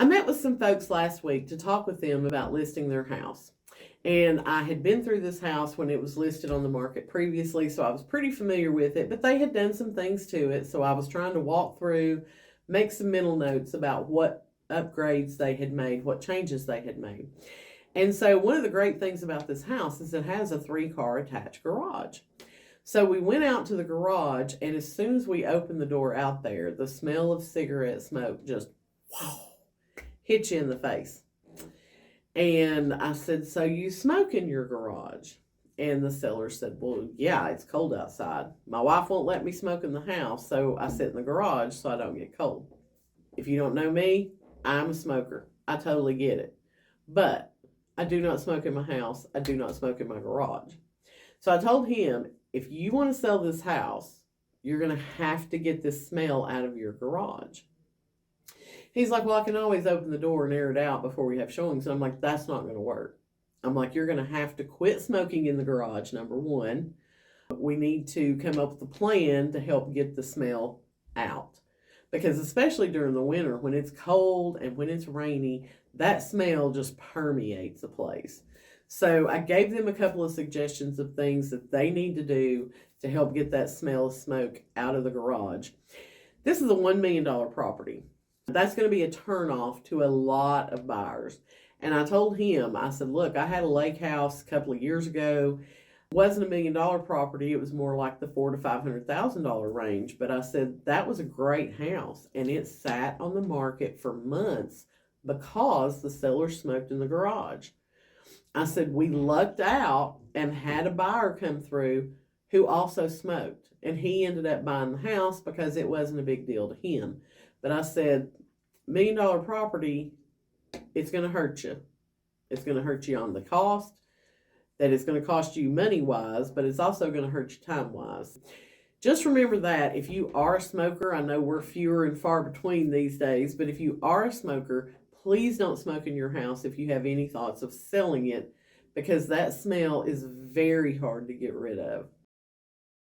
I met with some folks last week to talk with them about listing their house. And I had been through this house when it was listed on the market previously, so I was pretty familiar with it, but they had done some things to it. So I was trying to walk through, make some mental notes about what upgrades they had made, what changes they had made. And so one of the great things about this house is it has a 3-car attached garage. So we went out to the garage, and as soon as we opened the door out there, the smell of cigarette smoke just, whoa, hit you in the face. And I said, so you smoke in your garage? And the seller said, well, yeah, it's cold outside. My wife won't let me smoke in the house, so I sit in the garage so I don't get cold. If you don't know me, I'm a smoker. I totally get it. But I do not smoke in my house. I do not smoke in my garage. So I told him, if you want to sell this house, you're going to have to get this smell out of your garage. He's like, well, I can always open the door and air it out before we have showings. And I'm like, that's not going to work. I'm like, you're going to have to quit smoking in the garage, number one. We need to come up with a plan to help get the smell out. Because especially during the winter, when it's cold and when it's rainy, that smell just permeates the place. So I gave them a couple of suggestions of things that they need to do to help get that smell of smoke out of the garage. This is a $1 million property. That's going to be a turnoff to a lot of buyers. And I told him, I said, look, I had a lake house a couple of years ago. It wasn't a $1 million property. It was more like the $400,000 to $500,000 range. But I said, that was a great house. And it sat on the market for months because the seller smoked in the garage. I said, we lucked out and had a buyer come through who also smoked. And he ended up buying the house because it wasn't a big deal to him. But I said, $1 million property, it's going to hurt you. It's going to hurt you on the cost, that it's going to cost you money-wise, but it's also going to hurt you time-wise. Just remember that if you are a smoker, I know we're fewer and far between these days, but if you are a smoker, please don't smoke in your house if you have any thoughts of selling it, because that smell is very hard to get rid of.